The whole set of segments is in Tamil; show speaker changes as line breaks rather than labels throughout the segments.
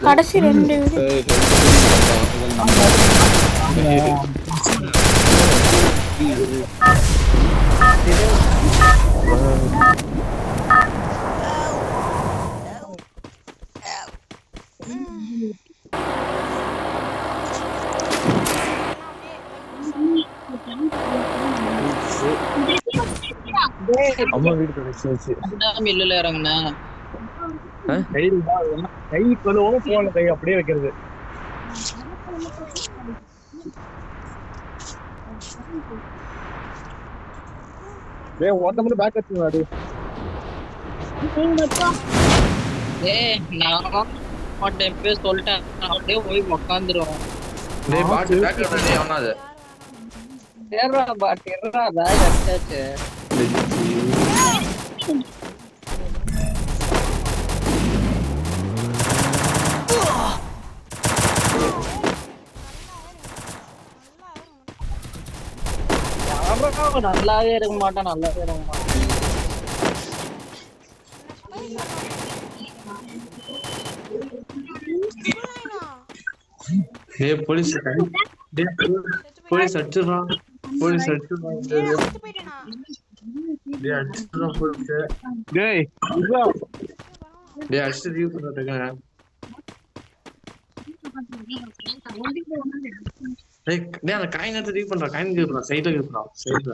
கடைசி 2 வீடு.
அம்மா வீடு கிடைச்சிருச்சு.
மில்லுல இறங்குன
கை கழுவும் போன கை அப்படியே வைக்கிறது. ஒருத்தவங்க பேக் வச்சுக்கோடி.
நான் பேர் சொல்லிட்டேன் அப்படியே போய் உக்காந்துருவோம். நல்லாவே இருக்க மாட்டான். நல்லாவே இருக்க மாட்டான்.
போலீஸ் போலீஸ் அடிச்சிடறான். போலீஸ் அடிச்சிடறான். அடிச்சு ரிவ்யூ பண்றதுங்க. அந்த காயின் எடுத்து ரிவ்யூ பண்றான். காயின் கேட்கறான். சைட்ல கேட்கறான். சைட்ல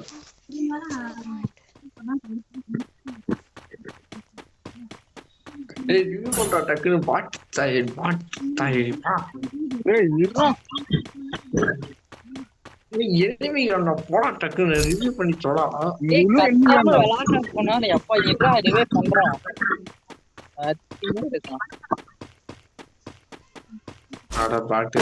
ரிவ்யூ பண்றா. டக்குன்னு பாட் தாயிப்பா. போடா டக்குன்னு ரிவ்யூ பண்ணி சொல்லா.
போனா எப்பா எப்பா ரிவ்யூ பண்றான்.
அட பாட்டு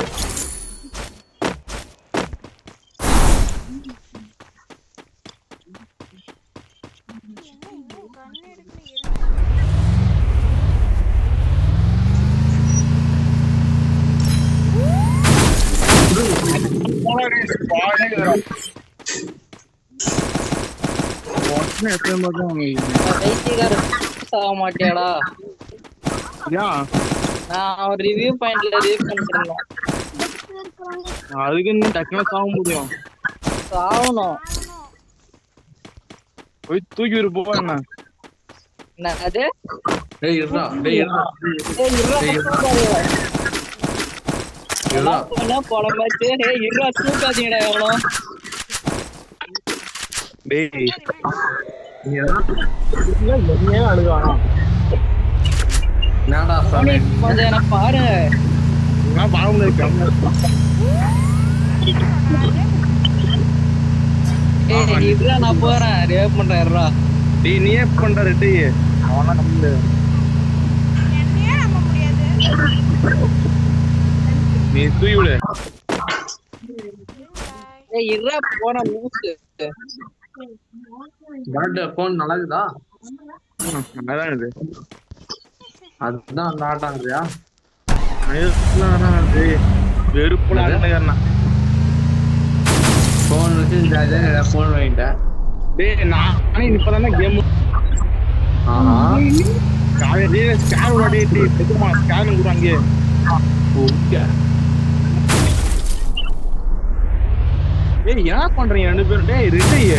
மாட்டியாடா? நான் ரிவ்யூ பாயிண்ட்ல ரிவ்யூ பண்ணிட்டேன்.
அதுக்கு நீ டக்குனு சாக முடியும்.
சாவணும்.
போய் தூக்கி விரு போ. என்ன
அது? பாரு நான் போறேன். ரிவைவ் பண்றேன்.
நீயே பண்ற ரெட்டி. அவனா நம்பு. நீ தூக்கி விடு.
இருடா போன லூசு.
போன் நல்லா இருக்குதா?
நல்லா இருக்குது.
அதுதான் அந்த ஆட்டாங்கறியா?
வெறுப்புல
போன் வச்சு போன் வாங்கிட்டேன்.
நானே இப்பதானே கேம் அங்கே என்ன பண்றீங்க 2 பேரும்? டேய் ரிட்டைய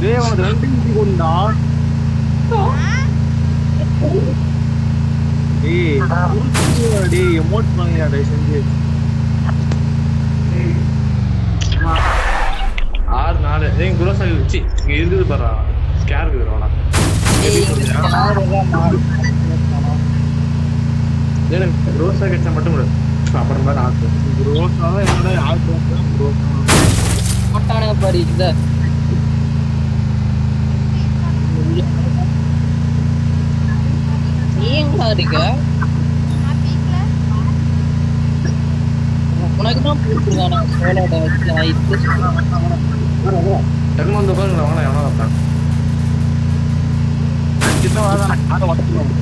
டேய் அவன் 2 கொண்டா. டேய் எமோட் பண்ணியா டேய் செஞ்சு
6-4. ஏய் குரோசா வச்சி இங்க இருக்குது பாரா. ஸ்கேர் இருக்குடா. ரோசா கட்சா மட்டும் விடு. அப்புறமா நான்
ரோசா என்னடா யார் ரோசா
போட்டானே பாரு. இந்த நீ எங்கடா இருக்க? உனக்கு தான் போட்டுருக்கானே சோலோட வச்சு.
டக்குனு வந்து உட்காருங்க. அவனா எவனா வந்தான்.
சின்ன வாதான் அதை வச்சுக்கணும்.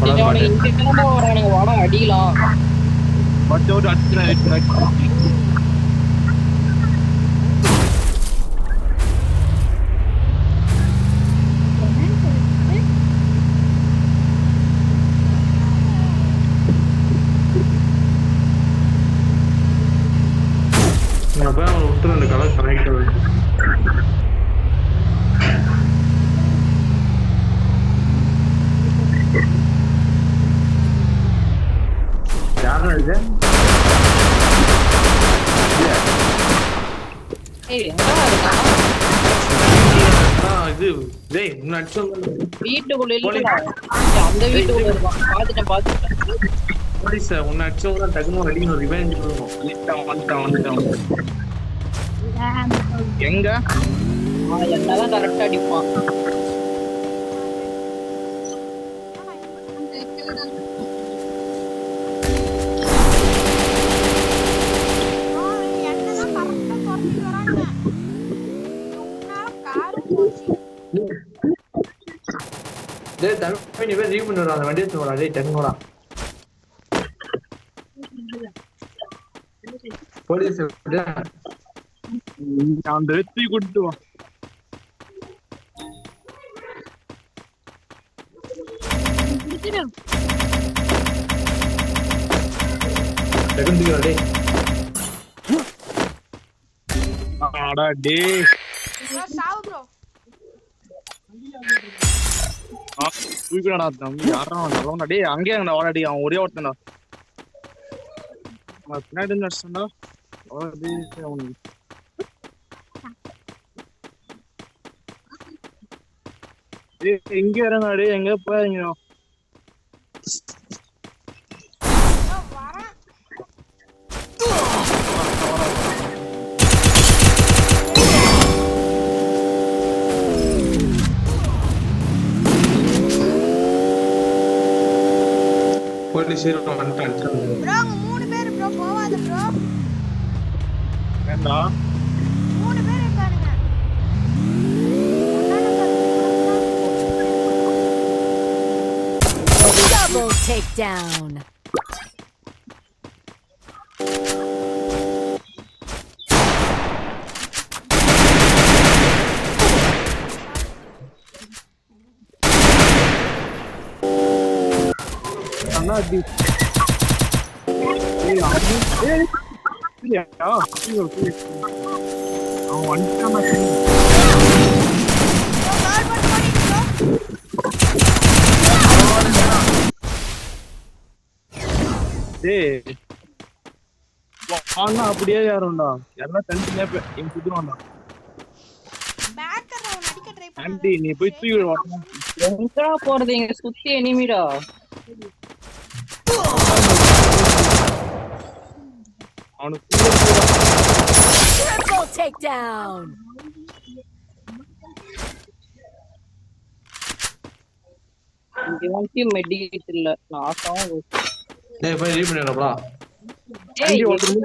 இங்க கிளம்ப வரானுங்க. வாடா அடிக்கலாம்.
பட் ஒரு அடிச்சு
நான் போய் அவனை விட்டு ரெண்டு கலர் கரெக்ட் யாரும் இது
ஏய் எங்கடா இருக்கான்
இது டேய் முன்னாடி
வீட்டுக்குள்ள இல்லடா அந்த வீட்டுக்குள்ள இருக்கான் பாத்துட்டேன்
போலீஸ் உன்னை அடிச்சவங்க தான் டக்குனு ரெடி ஒரு ரிவெஞ்ச் வந்துட்டான்
எங்க
என்னதான் கரெக்டா அடிப்பான்
டேய் தம்பி நீ போய் ரீவ் பண்ணிடுறா அந்த வண்டியை எடுத்து டேய் டக்குனு போலீஸ்
அந்த எடுத்து கொடுத்து வா
டேய்
ஆடா டேய்
சாவு ப்ரோ
தூக்கிடா தம்பி யாரா நல்லவனா டேய் அங்கே அங்கடா வாடா அவன் ஒரே ஒருத்தன்டா அவன் பின்னாடி இருந்து அடிச்சான்டா அவனுக்கு டேய் எங்க இறங்கா டேய் எங்க போறீங்க
வரேன்
போலீஸ் வந்துட்டான்
ப்ரோ மூணு பேர் ப்ரோ போவாத ப்ரோ
ஏண்டா
மூணு பேர் இருக்கானுங்க
Double takedown.
அண்ணா டி ஏய் அது ஏய் இல்லையா அவன் வந்துட்டான்
ப்ரோ கால் பண்ணி ப்ரோ
டேய் வாங்க அப்படியே யாரும்டா எல்லாம் தனித்தனியா எங்க சுத்துவான்டா
பேக்கர் அவன் அடிக்க ட்ரை
ஆண்டி நீ போய் தூக்கி வா
எங்கடா போறது இங்க சுத்தி எனிமிடா
அவனுக்கு
Triple takedown.
இங்க வந்து மெடிக்கேட் இல்ல நாசாவும்
டேய் போய் ரீவ் பண்ணிடுறா
ஆண்டி ஒருத்தர்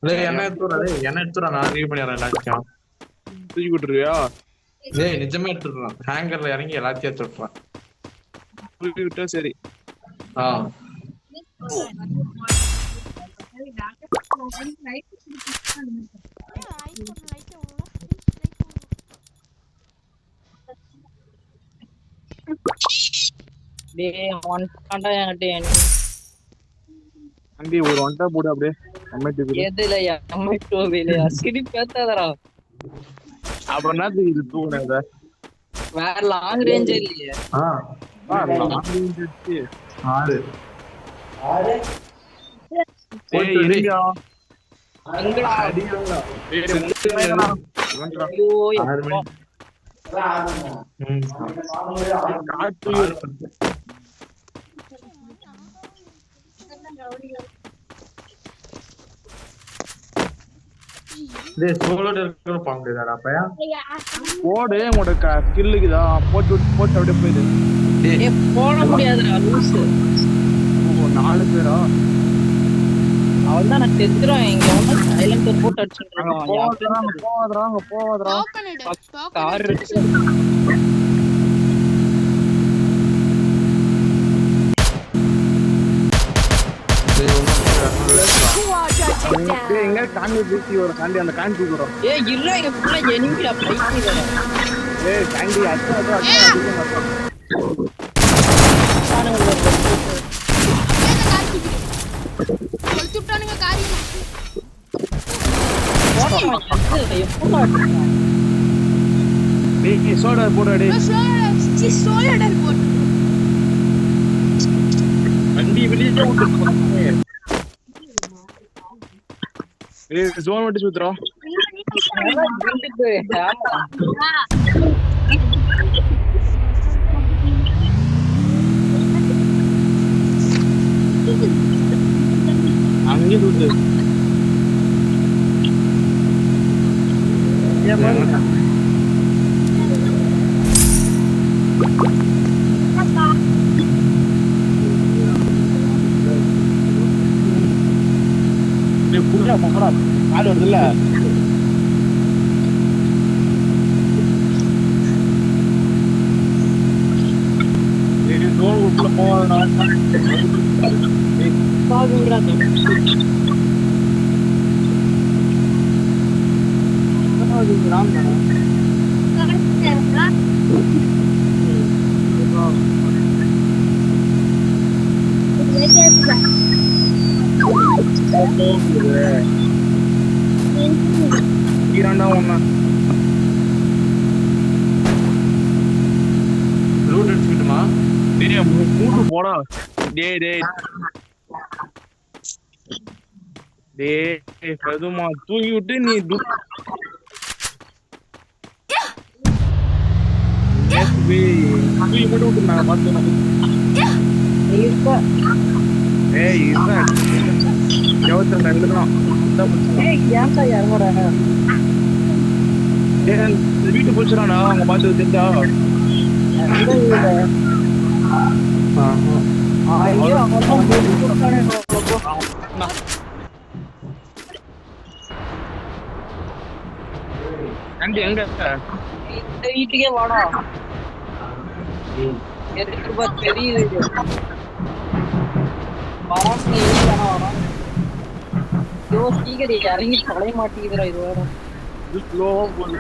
டேய் என்ன எடுத்துறா நான் ரீவ் பண்ணிடுறேன் எல்லாத்தையும்
தூக்கி விட்டுருவியா
டேய் நிஜமா எடுத்துடுறான் ஹேங்கர்ல இறங்கி எல்லாத்தையும் எடுத்துடுறான்
தூக்கி விட்டா சரி
ஆ
டேய் ஒன்டாண்டா என்கிட்ட
ஆண்டி ஒரு ஒன்டா போடு அப்படியே அம்மைட்டு
எதுல எம்ஐ இல்லையா சிரி பேத்தாதடா
அப்புறம் என்ன இது தூக்குனத
வேற லாங் ரேஞ்ச் இல்லையே
ஆ ஆறு
ஏய் எங்க
எங்கடா ஐயோ
ஆறு மணி
காட்டு
டேய் சோலோட இருக்கிற பாங்கடா பையா
போடு உங்களோட ஸ்கில்லுக்குதா போட்டு அப்படியே போயிடு
ஏய் போட முடியாதுடா லூஸ்
ஓ 4 பேரா
அவன்தான் நான் செத்துறேன் இங்க வந்து சைலன்ட் போட்டு அடிச்சிட்டு இருக்கான்
போவாதடா
டோக்கன் எடு
கார்
டோக்கன்
இருக்கு
Quadra takedown.
டேய் எங்க காண்டி பேசி ஒரு காண்டி அந்த காண்டி தூக்குறோம்
ஏய் இல்ல இங்க ஃபுல்லா எனிமிடா பைத்தி வேற
ஏய் காண்டி அச்சா
கொளுத்துட்டான்
எப்போ அடிச்சான்?
டேய் சோடா போடா டேய்.
சோலடர் போட்டு
வண்டி வெளியே விட்டு போறானே. டேய் ஜோன் விட்டு சுத்துறோம்.
அதெல்லாம் குண்டுக்கு, ஆமா.
அங்கேயே சுத்து. டேய் புடிடா போடா. கால் வருதுல்ல. டேய் ஜோன் உள்ள போவாதடா. டேய்
பாகுங்கடா தம்பி.
அது ராம்டா. ஈராண்டா ஒண்ணா.
ரூட் அடிச்சுக்கிட்டுமா?
டேய் மூட்டு போடா. டேய் டேய் டேய் பதுமா தூக்கி விட்டு நீ தூக்கி மட்டும் விட்டு நான் பார்த்தேன். ஏய் இதுதான் 22 எழுதலாம்.
ஏன்டா இறங்குற?
வீட்டு போச்சுடானா அவங்க பார்த்து தெரிஞ்சா
எந்த வீடு? ஐயோ, அவன்தான் போட்டு கொடுத்தானே அவ்வளோ.
ஆண்டி எங்க
இந்த வீட்டுக்கே வாடா. எதுக்கு பா தெரியுது. வரான் நீ தானே வரான். ஐயோ சீக்கிரம் இறங்கி தொலைய மாட்டேங்குதுடா இது வேற.
ஸ்லோவா போகுது.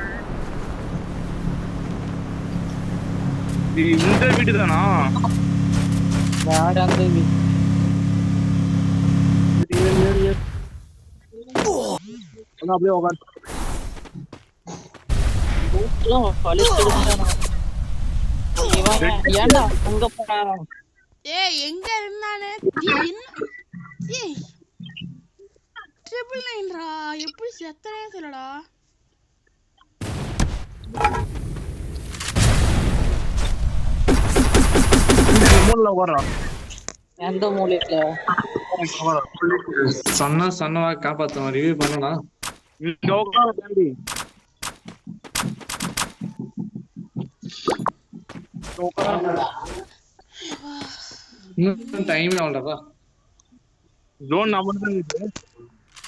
இந்த வீடு தானா?
வேற அந்த வீடு.
அப்படியே உட்காந்து
ஏன்டா அங்க போன?
ஏய் எங்க இருந்தானே ஏய் 999 எப்படி செத்தனே தெரியலடா.
மூணுல உட்காரா.
எந்த மூலையில?
சன்னவா காப்பாத்த ரிவ்யூ பண்ணலாம்.
இங்க உட்கார தாண்டி.
இன்னும் டைம் ஆகலப்பா.
ஜோன் நம்பர் தான் இருக்கு.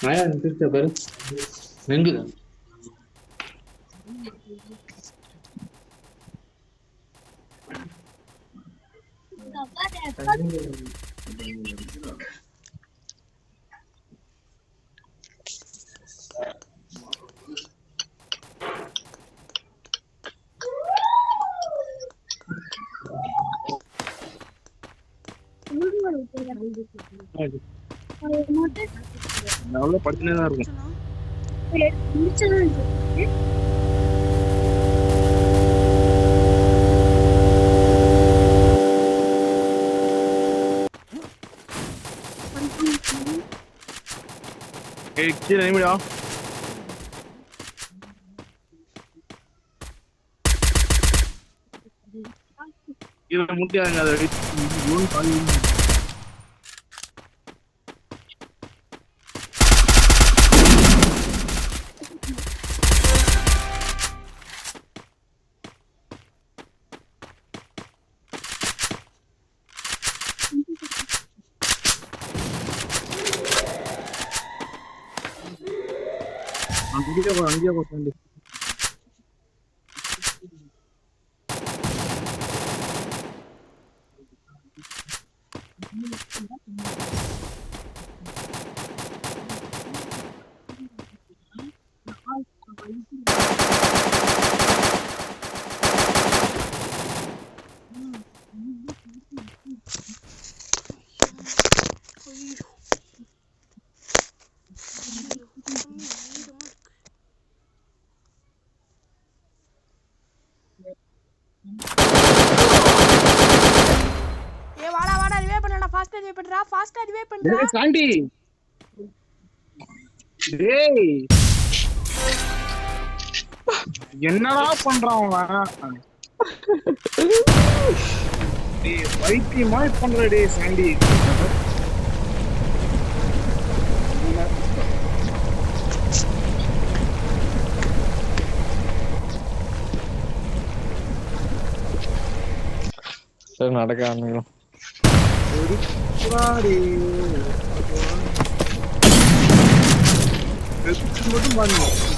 ஆயா திருச்ச பாரு. எங்குது?
அவ்வளோ படிச்சுனே தான் இருக்கும். கீழே நிமிடா. கீழே முட்டியாங்க அதை அங்கேயே போட்டு
ஃபாஸ்டா ரிவைவ் பண்றா.
டேய் சாண்டி டேய் என்னடா பண்றான் அவன் டேய் பைத்தியமா பண்ற டேய் சாண்டி சரி நடக்க ஆரம்பிக்கலாம் மட்டும் பாருங்க